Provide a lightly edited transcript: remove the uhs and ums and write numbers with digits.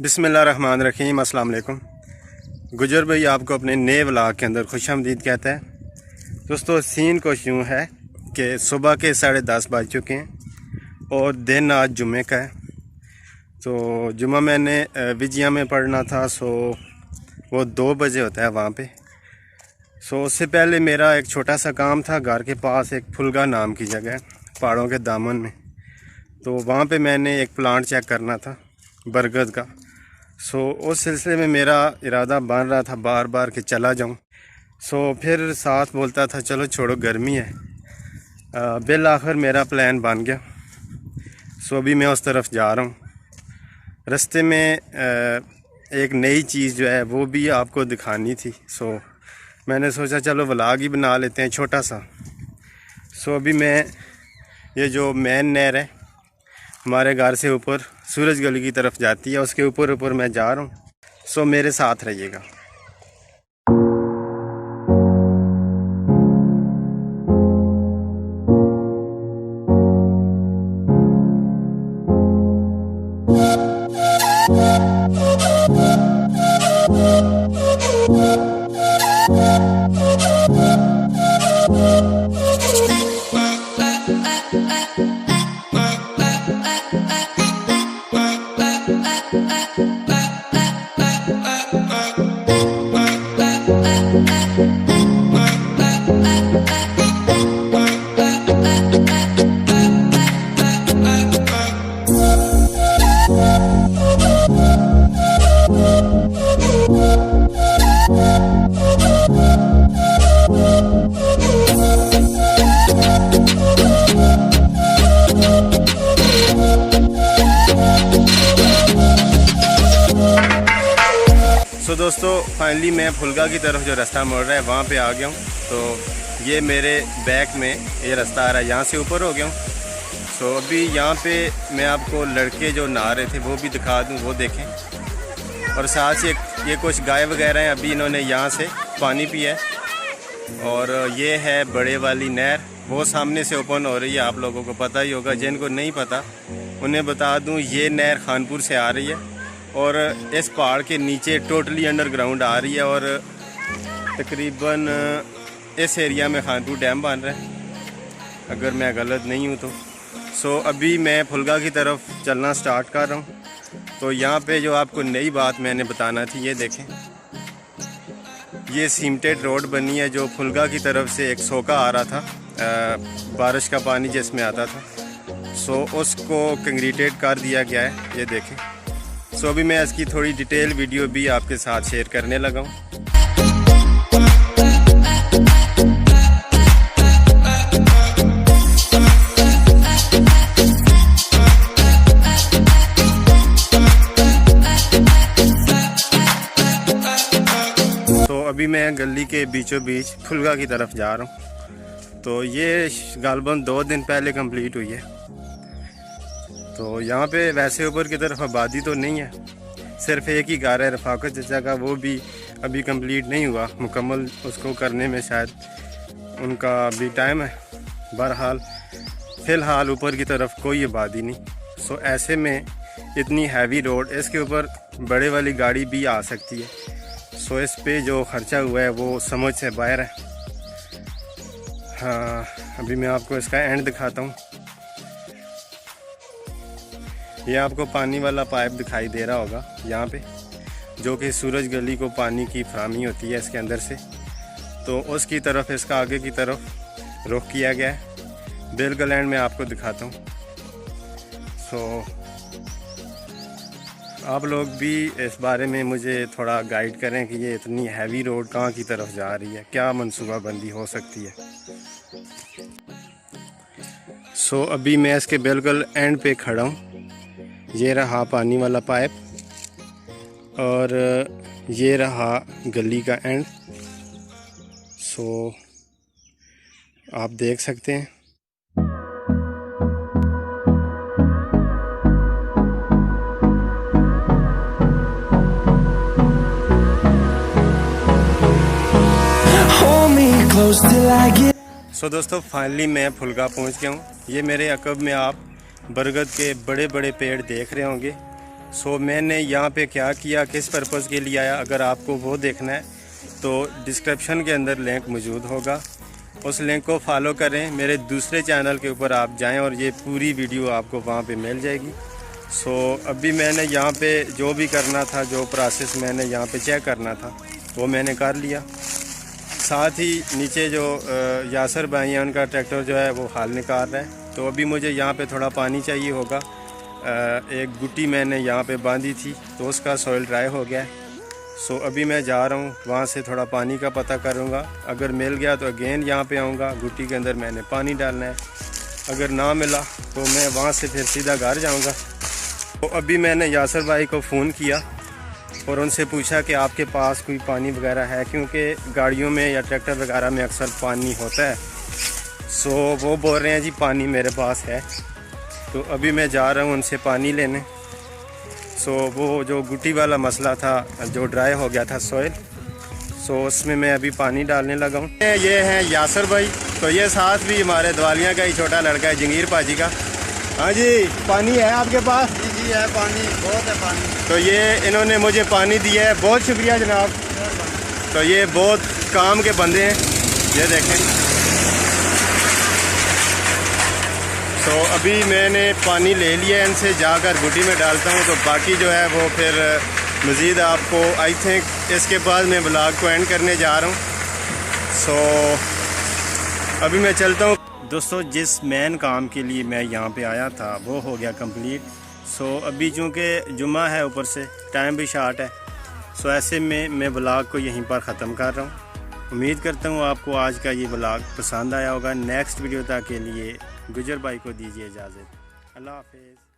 बिस्मिल्लाहिर्रहमानिर्रहीम, अस्सलाम वालेकुम। गुजर भाई आपको अपने नए व्लॉग के अंदर खुशामदीद कहता है। दोस्तों सीन कुछ यूँ है कि सुबह के 10:30 बज चुके हैं और दिन आज जुम्मे का है। तो जुम्मा मैंने विजिया में पढ़ना था, सो वो 2 बजे होता है वहाँ पे। सो उससे पहले मेरा एक छोटा सा काम था, घर के पास एक फुलगा नाम की जगह है पहाड़ों के दामन में। तो वहाँ पे मैंने एक प्लांट चेक करना था बरगद का। सो उस सिलसिले में मेरा इरादा बन रहा था बार बार कि चला जाऊं। सो फिर साथ बोलता था चलो छोड़ो गर्मी है। बिल आखिर मेरा प्लान बन गया। सो अभी मैं उस तरफ जा रहा हूं। रास्ते में एक नई चीज़ जो है वो भी आपको दिखानी थी। सो मैंने सोचा चलो व्लॉग ही बना लेते हैं छोटा सा। सो अभी मैं ये जो मेन नहर है हमारे घर से ऊपर सूरज गली की तरफ जाती है, उसके ऊपर मैं जा रहा हूँ। सो मेरे साथ रहिएगा। सो दोस्तों फाइनली मैं फुलगा की तरफ जो रास्ता मोड़ रहा है वहाँ पे आ गया हूँ। तो ये मेरे बैक में ये रास्ता आ रहा है, यहाँ से ऊपर हो गया हूँ। सो अभी यहाँ पे मैं आपको लड़के जो नहा रहे थे वो भी दिखा दूँ, वो देखें। और साथ से ये कुछ गाय वगैरह हैं, अभी इन्होंने यहाँ से पानी पिया है। और ये है बड़े वाली नहर, वो सामने से ओपन हो रही है, आप लोगों को पता ही होगा। जिनको नहीं पता उन्हें बता दूँ, ये नहर खानपुर से आ रही है और इस पहाड़ के नीचे टोटली अंडरग्राउंड आ रही है। और तकरीबन इस एरिया में खानपुर डैम बन रहा है अगर मैं गलत नहीं हूँ तो। सो अभी मैं फुलगा की तरफ चलना स्टार्ट कर रहा हूँ। तो यहाँ पे जो आपको नई बात मैंने बताना थी, ये देखें, ये सीमेंटेड रोड बनी है जो फुलगा की तरफ से एक सोका आ रहा था, बारिश का पानी जिसमें आता था। सो उसको कंक्रीटेड कर दिया गया है, ये देखें। सो अभी मैं इसकी थोड़ी डिटेल वीडियो भी आपके साथ शेयर करने लगा हूँ। तो अभी मैं गली के बीचों बीच फुलगा की तरफ जा रहा हूँ। तो ये गालबन 2 दिन पहले कंप्लीट हुई है। तो यहाँ पे वैसे ऊपर की तरफ आबादी तो नहीं है, सिर्फ एक ही घर है रफाकत चाचा का, वो भी अभी कंप्लीट नहीं हुआ मुकम्मल, उसको करने में शायद उनका भी टाइम है। बहरहाल फ़िलहाल ऊपर की तरफ कोई आबादी नहीं। सो ऐसे में इतनी हैवी रोड, इसके ऊपर बड़े वाली गाड़ी भी आ सकती है। सो इस पे जो ख़र्चा हुआ है वो समझ से बाहर है। हाँ, अभी मैं आपको इसका एंड दिखाता हूँ। ये आपको पानी वाला पाइप दिखाई दे रहा होगा यहाँ पे, जो कि सूरज गली को पानी की फराहमी होती है इसके अंदर से। तो उसकी तरफ इसका आगे की तरफ रुख किया गया है। बिल्कुल एंड में आपको दिखाता हूँ। सो आप लोग भी इस बारे में मुझे थोड़ा गाइड करें कि ये इतनी हैवी रोड कहाँ की तरफ जा रही है, क्या मनसूबाबंदी हो सकती है। सो अभी मैं इसके बिल्कुल एंड पे खड़ा हूँ। ये रहा पानी वाला पाइप और ये रहा गली का एंड। सो आप देख सकते हैं। सो दोस्तों फाइनली मैं फुलगा पहुंच गया हूं। ये मेरे अकब में आप बरगद के बड़े बड़े पेड़ देख रहे होंगे। सो मैंने यहाँ पे क्या किया, किस पर्पज़ के लिए आया, अगर आपको वो देखना है तो डिस्क्रिप्शन के अंदर लिंक मौजूद होगा, उस लिंक को फॉलो करें। मेरे दूसरे चैनल के ऊपर आप जाएं और ये पूरी वीडियो आपको वहाँ पे मिल जाएगी। सो अभी मैंने यहाँ पे जो भी करना था, जो प्रोसेस मैंने यहाँ पे चेक करना था वो मैंने कर लिया। साथ ही नीचे जो यासर भाई हैं उनका ट्रैक्टर जो है वो हाल निकाल रहा है। तो अभी मुझे यहाँ पे थोड़ा पानी चाहिए होगा। एक गुट्टी मैंने यहाँ पे बांधी थी तो उसका सॉइल ड्राई हो गया है। सो अभी मैं जा रहा हूँ, वहाँ से थोड़ा पानी का पता करूँगा। अगर मिल गया तो अगेन यहाँ पे आऊँगा, गुट्टी के अंदर मैंने पानी डालना है। अगर ना मिला तो मैं वहाँ से फिर सीधा घर जाऊँगा। तो अभी मैंने यासर भाई को फ़ोन किया और उनसे पूछा कि आपके पास कोई पानी वगैरह है, क्योंकि गाड़ियों में या ट्रैक्टर वगैरह में अक्सर पानी होता है। सो वो बोल रहे हैं जी पानी मेरे पास है। तो अभी मैं जा रहा हूँ उनसे पानी लेने। सो वो जो गुट्टी वाला मसला था, जो ड्राई हो गया था सॉइल, सो उसमें मैं अभी पानी डालने लगा हूँ। ये हैं यासर भाई, तो ये साथ भी हमारे दवालियाँ का ही छोटा लड़का है, जंगीर पाजी का। हाँ जी, पानी है आपके पास? जी है, पानी बहुत है पानी। तो ये इन्होंने मुझे पानी दिया है, बहुत शुक्रिया जनाब। तो ये बहुत काम के बंदे हैं, ये देखें। तो अभी मैंने पानी ले लिया है इनसे, जाकर गुटी में डालता हूँ। तो बाकी जो है वो फिर मज़ीद आपको, आई थिंक इसके बाद मैं ब्लॉग को एंड करने जा रहा हूँ। सो अभी मैं चलता हूँ। दोस्तों, जिस मेन काम के लिए मैं यहाँ पे आया था वो हो गया कंप्लीट। सो अभी चूँकि जुम्मा है, ऊपर से टाइम भी शार्ट है, सो ऐसे में मैं ब्लॉग को यहीं पर ख़त्म कर रहा हूँ। उम्मीद करता हूँ आपको आज का ये ब्लॉग पसंद आया होगा। नेक्स्ट वीडियो तक के लिए गुजर भाई को दीजिए इजाज़त। अल्लाह हाफिज़।